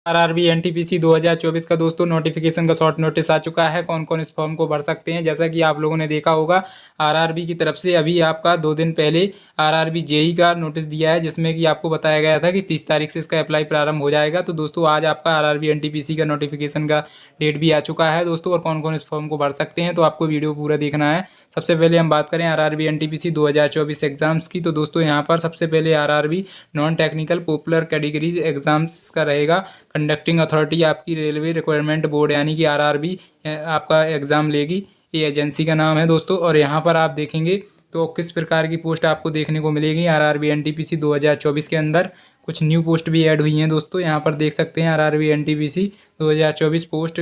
RRB NTPC 2024 का दोस्तों notification का शॉर्ट नोटिस आ चुका है। कौन कौन इस फॉर्म को भर सकते हैं, जैसा कि आप लोगों ने देखा होगा आरआरबी की तरफ से अभी आपका 2 दिन पहले आरआरबी जेई का नोटिस दिया है, जिसमें कि आपको बताया गया था कि 30 तारीख से इसका अप्लाई प्रारंभ हो जाएगा। तो दोस्तों आज आपका आरआरबी एनटीपीसी का नोटिफिकेशन का डेट भी आ चुका है दोस्तों, और कौन कौन इस फॉर्म को भर सकते हैं, तो आपको वीडियो पूरा देखना है। सबसे पहले हम बात करें आरआरबी एनटीपीसी 2024 एग्जाम्स की, तो दोस्तों यहाँ पर सबसे पहले RRB non technical popular categories exams का रहेगा। कंडक्टिंग अथॉरिटी आपकी रेलवे रिक्वायरमेंट बोर्ड यानी कि आरआरबी आपका एग्ज़ाम लेगी, ये एजेंसी का नाम है दोस्तों। और यहाँ पर आप देखेंगे तो किस प्रकार की पोस्ट आपको देखने को मिलेगी आरआरबी एनटीपीसी 2024 के अंदर। कुछ न्यू पोस्ट भी ऐड हुई हैं दोस्तों, यहाँ पर देख सकते हैं RRB NTPC 2024 post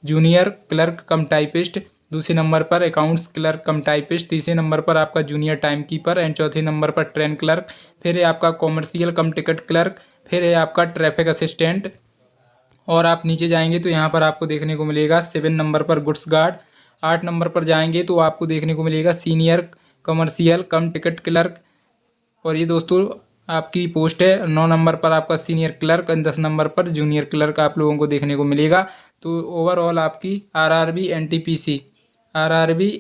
junior clerk कम टाइपिस्ट, दूसरे नंबर पर अकाउंट्स क्लर्क कम टाइपिस्ट, तीसरे नंबर पर आपका जूनियर टाइम कीपर एंड चौथे नंबर पर ट्रेन क्लर्क, फिर है आपका कॉमर्शियल कम टिकट क्लर्क, फिर है आपका ट्रैफिक असिस्टेंट। और आप नीचे जाएंगे तो यहाँ पर आपको देखने को मिलेगा 7 नंबर पर गुड्स गार्ड। 8 नंबर पर जाएंगे तो आपको देखने को मिलेगा सीनियर कमर्शियल कम टिकट क्लर्क, और ये दोस्तों आपकी पोस्ट है। 9 नंबर पर आपका सीनियर क्लर्क और 10 नंबर पर जूनियर क्लर्क आप लोगों को देखने को मिलेगा। तो ओवरऑल आपकी आरआरबी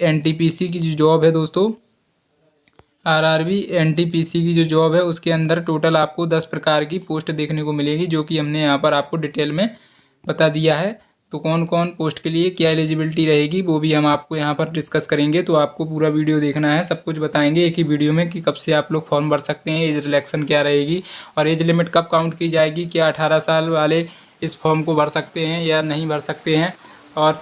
एनटीपीसी की जो जॉब है दोस्तों, आरआरबी एनटीपीसी की जो जॉब है उसके अंदर टोटल आपको 10 प्रकार की पोस्ट देखने को मिलेगी, जो कि हमने यहाँ पर आपको डिटेल में बता दिया है। तो कौन कौन पोस्ट के लिए क्या एलिजिबिलिटी रहेगी वो भी हम आपको यहाँ पर डिस्कस करेंगे। तो आपको पूरा वीडियो देखना है, सब कुछ बताएंगे एक ही वीडियो में कि कब से आप लोग फॉर्म भर सकते हैं, एज रिलैक्सन क्या रहेगी और एज लिमिट कब काउंट की जाएगी, क्या 18 साल वाले इस फॉर्म को भर सकते हैं या नहीं भर सकते हैं, और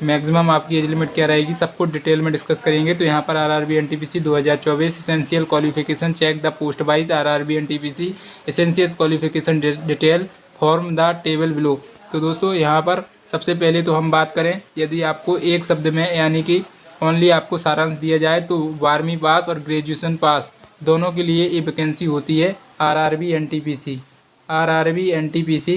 मैक्सिमम आपकी एज लिमिट क्या रहेगी, सब कुछ डिटेल में डिस्कस करेंगे। तो यहाँ पर RRB NTPC 2024 essential qualification check the post wise RRB NTPC essential qualification detail from the table below. तो दोस्तों यहाँ पर सबसे पहले तो हम बात करें, यदि आपको एक शब्द में यानी कि ओनली आपको सारांश दिया जाए तो 12वीं पास और ग्रेजुएशन पास दोनों के लिए ये वैकेंसी होती है। आरआरबी एनटीपीसी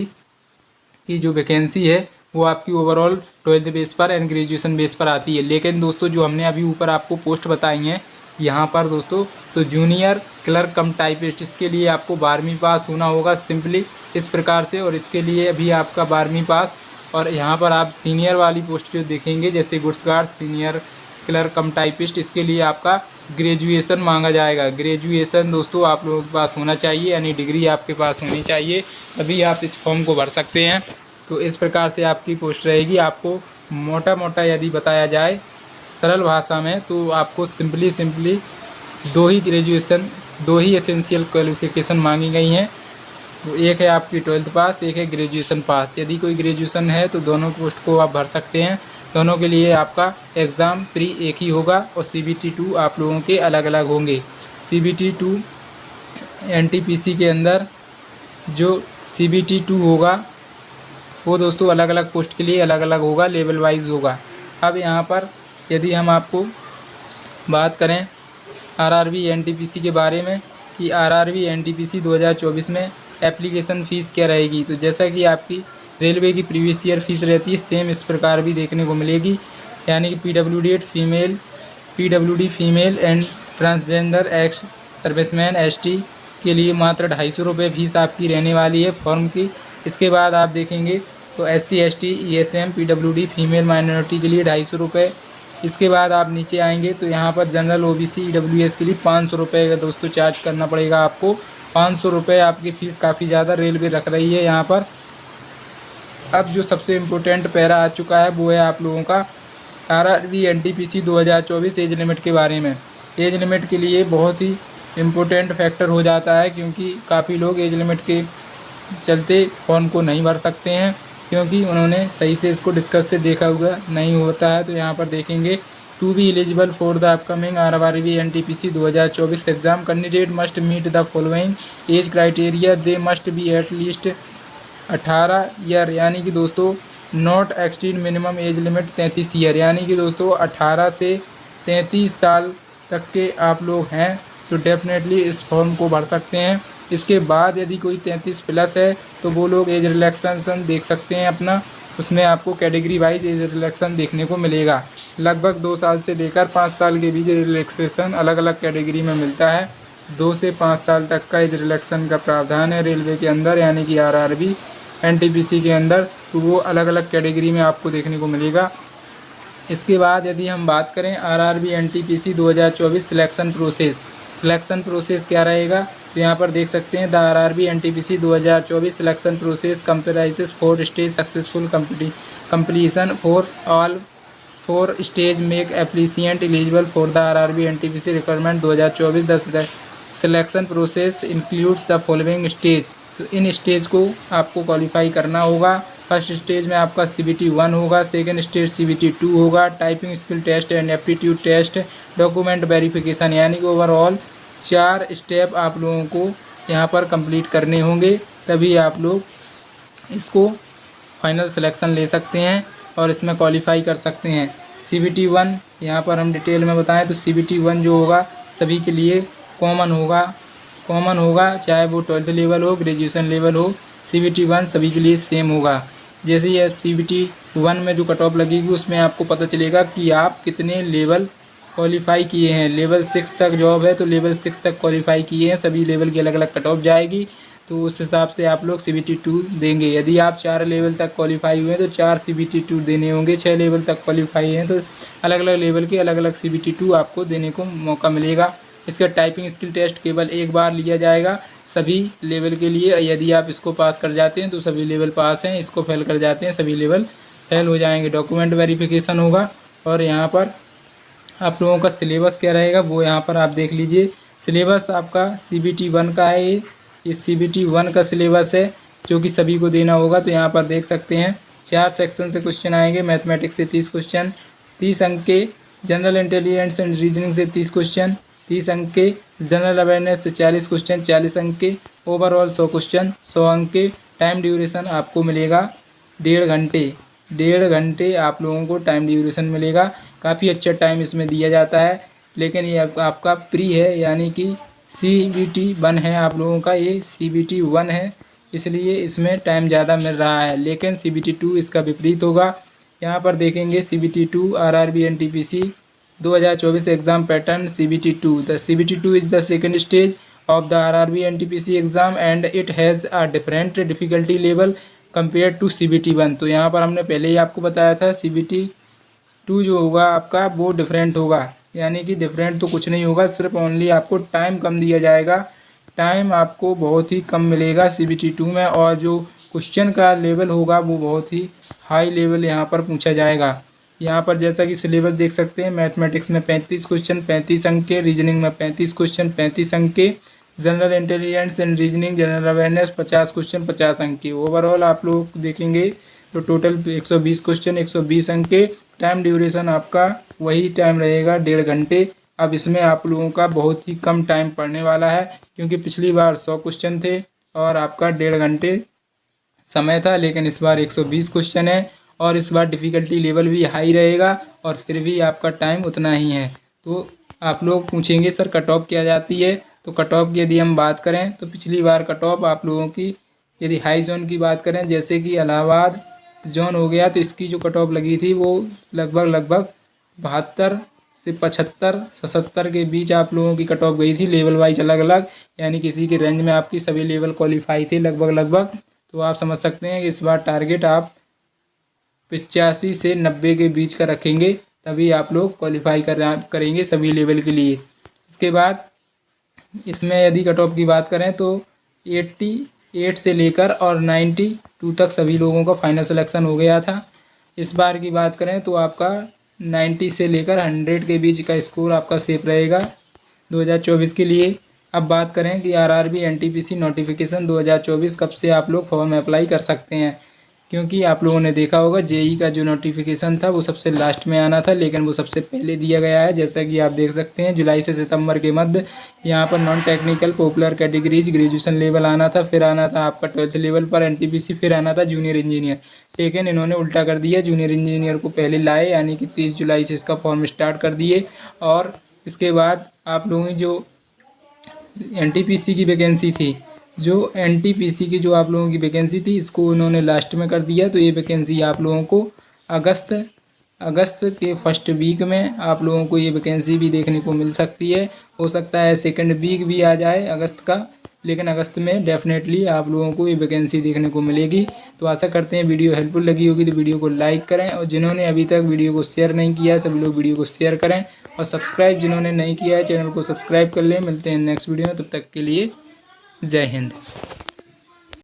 की जो वैकेंसी है वो आपकी ओवरऑल 12th बेस पर एंड ग्रेजुएशन बेस पर आती है। लेकिन दोस्तों जो हमने अभी ऊपर आपको पोस्ट बताई हैं यहाँ पर दोस्तों, तो जूनियर क्लर्क कम टाइपिस्ट इसके लिए आपको 12वीं पास होना होगा सिंपली इस प्रकार से, और इसके लिए अभी आपका 12वीं पास। और यहाँ पर आप सीनियर वाली पोस्ट जो देखेंगे जैसे गुड्स गार्ड सीनियर क्लर्क कम टाइपिस्ट, इसके लिए आपका ग्रेजुएशन मांगा जाएगा। ग्रेजुएशन दोस्तों आप लोगों के पास होना चाहिए, यानी डिग्री आपके पास होनी चाहिए, तभी आप इस फॉर्म को भर सकते हैं। तो इस प्रकार से आपकी पोस्ट रहेगी। आपको मोटा मोटा यदि बताया जाए सरल भाषा में तो आपको सिंपली दो ही एसेंशियल क्वालिफिकेशन मांगी गई हैं। तो एक है आपकी 12th पास, एक है ग्रेजुएशन पास। यदि कोई ग्रेजुएशन है तो दोनों पोस्ट को आप भर सकते हैं। दोनों के लिए आपका एग्ज़ाम प्री एक ही होगा और CBT 2 आप लोगों के अलग अलग होंगे। CBT 2 एनटीपीसी के अंदर जो CBT 2 होगा वो दोस्तों अलग अलग पोस्ट के लिए अलग अलग होगा, लेवल वाइज होगा। अब यहाँ पर यदि हम आपको बात करें आरआरबी एनटीपीसी के बारे में कि आरआरबी एनटीपीसी 2024 में एप्लीकेशन फ़ीस क्या रहेगी, तो जैसा कि आपकी रेलवे की प्रीवियस ईयर फीस रहती है सेम इस प्रकार भी देखने को मिलेगी। यानी कि PWD female and transgender ex serviceman ST के लिए मात्र 250 रुपये फीस आपकी रहने वाली है फॉर्म की। इसके बाद आप देखेंगे तो SC ST ESM PWD female minority के लिए 250 रुपये। इसके बाद आप नीचे आएंगे तो यहाँ पर जनरल OBC EWS के लिए 500 रुपये का दोस्तों चार्ज करना पड़ेगा आपको। 500 रुपये आपकी फ़ीस काफ़ी ज़्यादा रेलवे रख रही है यहाँ पर। अब जो सबसे इम्पोर्टेंट पैरा आ चुका है वो है आप लोगों का आरआरबी एनटीपीसी 2024 एज लिमिट के बारे में। एज लिमिट के लिए बहुत ही इम्पोर्टेंट फैक्टर हो जाता है, क्योंकि काफ़ी लोग एज लिमिट के चलते फॉर्म को नहीं भर सकते हैं, क्योंकि उन्होंने सही से इसको डिस्कस से देखा हुआ नहीं होता है। तो यहाँ पर देखेंगे to be eligible for the upcoming RRB NTPC 2024 exam candidate must meet the following age criteria, they must be at least 18 year, यानी कि दोस्तों not exceed minimum age limit 33 year, यानी कि दोस्तों 18 से 33 साल तक के आप लोग हैं तो डेफिनेटली इस फॉर्म को भर सकते हैं। इसके बाद यदि कोई 33 प्लस है तो वो लोग एज रिलैक्सेशन देख सकते हैं अपना, उसमें आपको कैटेगरी वाइज एज रिलैक्सेशन देखने को मिलेगा। लगभग 2 साल से लेकर 5 साल के बीच रिलैक्सेशन अलग अलग कैटेगरी में मिलता है। 2 से 5 साल तक का एज रिलैक्सेशन का प्रावधान है रेलवे के अंदर, यानी कि आरआरबी एनटीपीसी के अंदर, तो वो अलग अलग कैटेगरी में आपको देखने को मिलेगा। इसके बाद यदि हम बात करें आरआरबी एनटीपीसी 2024 सिलेक्शन प्रोसेस क्या रहेगा, तो यहाँ पर देख सकते हैं the RRB NTPC 2024 selection process comprises 4 stage successful completion for all 4 stage make applicant eligible for the RRB NTPC requirement 2024। The selection process includes the following stage. तो इन स्टेज को आपको क्वालिफाई करना होगा। फर्स्ट स्टेज में आपका CBT 1 होगा, second stage CBT 2 होगा, typing skill test and aptitude test, document verification, यानी कि ओवरऑल 4 स्टेप आप लोगों को यहाँ पर कंप्लीट करने होंगे, तभी आप लोग इसको फाइनल सिलेक्शन ले सकते हैं और इसमें क्वालिफाई कर सकते हैं। CBT 1 यहाँ पर हम डिटेल में बताएं तो CBT 1 जो होगा सभी के लिए कॉमन होगा, चाहे वो 12th लेवल हो, ग्रेजुएशन लेवल हो, CBT 1 सभी के लिए सेम होगा। जैसे ही CBT 1 में जो कट ऑफ लगेगी उसमें आपको पता चलेगा कि आप कितने लेवल क्वालिफाई किए हैं। लेवल 6 तक जॉब है तो लेवल 6 तक क्वालिफाई किए हैं, सभी लेवल की अलग अलग कट ऑफ जाएगी, तो उस हिसाब से आप लोग CBT 2 देंगे। यदि आप 4 लेवल तक क्वालिफाई हुए हैं तो 4 CBT 2 देने होंगे, 6 लेवल तक क्वालिफाई हैं तो अलग अलग लेवल के अलग अलग CBT 2 आपको देने को मौका मिलेगा। इसका टाइपिंग स्किल टेस्ट केवल एक बार लिया जाएगा सभी लेवल के लिए। यदि आप इसको पास कर जाते हैं तो सभी लेवल पास हैं, इसको फेल कर जाते हैं सभी लेवल फेल हो जाएंगे। डॉक्यूमेंट वेरिफिकेशन होगा और यहाँ पर आप लोगों का सिलेबस क्या रहेगा वो यहाँ पर आप देख लीजिए। सिलेबस आपका CBT 1 का है, ये CBT 1 का सिलेबस है जो कि सभी को देना होगा। तो यहाँ पर देख सकते हैं 4 सेक्शन से क्वेश्चन आएंगे। मैथमेटिक्स से 30 क्वेश्चन, 30 अंक के, जनरल इंटेलिजेंस एंड रीजनिंग से 30 क्वेश्चन, 30 अंक के, जनरल अवेयरनेस से 40 क्वेश्चन, 40 अंक के, ओवरऑल 100 क्वेश्चन, 100 अंक के। टाइम ड्यूरेशन आपको मिलेगा 1.5 घंटे आप लोगों को टाइम ड्यूरेशन मिलेगा। काफ़ी अच्छा टाइम इसमें दिया जाता है, लेकिन ये आपका प्री है, यानी कि CBT 1 है आप लोगों का, ये CBT 1 है इसलिए इसमें टाइम ज़्यादा मिल रहा है। लेकिन CBT 2 इसका विपरीत होगा। यहाँ पर देखेंगे CBT 2 RRB NTPC 2024 exam pattern CBT 2। The CBT 2 is the second stage of the RRB NTPC exam and it has a different difficulty level compare to CBT 1। तो यहाँ पर हमने पहले ही आपको बताया था CBT 2 जो होगा आपका वो डिफरेंट होगा, यानी कि डिफरेंट तो कुछ नहीं होगा, सिर्फ ओनली आपको टाइम कम दिया जाएगा। टाइम आपको बहुत ही कम मिलेगा CBT 2 में, और जो क्वेश्चन का लेवल होगा वो बहुत ही हाई लेवल यहाँ पर पूछा जाएगा। यहाँ पर जैसा कि सिलेबस देख सकते हैं, मैथमेटिक्स में 35 क्वेश्चन 35 अंक के, रीजनिंग में 35 क्वेश्चन 35 अंक के, general intelligence and reasoning general awareness 50 question 50 अंक के। ओवरऑल आप लोग देखेंगे तो टोटल 120 क्वेश्चन 120 अंक के। टाइम ड्यूरेशन आपका वही टाइम रहेगा 1.5 घंटे। अब इसमें आप लोगों का बहुत ही कम टाइम पड़ने वाला है, क्योंकि पिछली बार 100 क्वेश्चन थे और आपका 1.5 घंटे समय था, लेकिन इस बार 120 क्वेश्चन है और इस बार डिफ़िकल्टी लेवल भी हाई रहेगा और फिर भी आपका टाइम उतना ही है। तो आप लोग पूछेंगे सर कट ऑफ क्या जाती है, तो कट ऑफ की यदि हम बात करें तो पिछली बार कट ऑफ आप लोगों की, यदि हाई जोन की बात करें जैसे कि इलाहाबाद जोन हो गया, तो इसकी जो कट ऑफ लगी थी वो लगभग 72 से 75 77 के बीच आप लोगों की कट ऑफ गई थी, लेवल वाइज अलग अलग, यानी किसी के रेंज में आपकी सभी लेवल क्वालिफाई थे लगभग। तो आप समझ सकते हैं कि इस बार टारगेट आप 85 से 90 के बीच का रखेंगे, तभी आप लोग क्वालिफाई करेंगे सभी लेवल के लिए। इसके बाद इसमें यदि कट ऑफ की बात करें तो 88 से लेकर और 92 तक सभी लोगों का फाइनल सिलेक्शन हो गया था। इस बार की बात करें तो आपका 90 से लेकर 100 के बीच का स्कोर आपका सेफ रहेगा 2024 के लिए। अब बात करें कि आरआरबी एनटीपीसी नोटिफिकेशन 2024 कब से आप लोग फॉर्म अप्लाई कर सकते हैं, क्योंकि आप लोगों ने देखा होगा जेई का जो नोटिफिकेशन था वो सबसे लास्ट में आना था, लेकिन वो सबसे पहले दिया गया है। जैसा कि आप देख सकते हैं जुलाई से सितंबर के मध्य यहाँ पर non technical popular categories graduation level आना था, फिर आना था आपका 12th लेवल पर एनटीपीसी, फिर आना था जूनियर इंजीनियर, लेकिन इन्होंने उल्टा कर दिया, जूनियर इंजीनियर को पहले लाए, यानी कि 30 जुलाई से इसका फॉर्म स्टार्ट कर दिए। और इसके बाद आप लोगों की जो एनटीपीसी की वैकेंसी थी, जो एनटीपीसी की जो आप लोगों की वैकेंसी थी, इसको उन्होंने लास्ट में कर दिया। तो ये वैकेंसी आप लोगों को अगस्त अगस्त के फर्स्ट वीक में आप लोगों को ये वैकेंसी भी देखने को मिल सकती है। हो सकता है सेकंड वीक भी आ जाए अगस्त का, लेकिन अगस्त में डेफिनेटली आप लोगों को ये वैकेंसी देखने को मिलेगी। तो आशा करते हैं वीडियो हेल्पफुल लगी होगी तो वीडियो को लाइक करें, और जिन्होंने अभी तक वीडियो को शेयर नहीं किया है सभी लोग वीडियो को शेयर करें, और सब्सक्राइब जिन्होंने नहीं किया है चैनल को सब्सक्राइब कर लें। मिलते हैं नेक्स्ट वीडियो में, तब तक के लिए जय हिंद।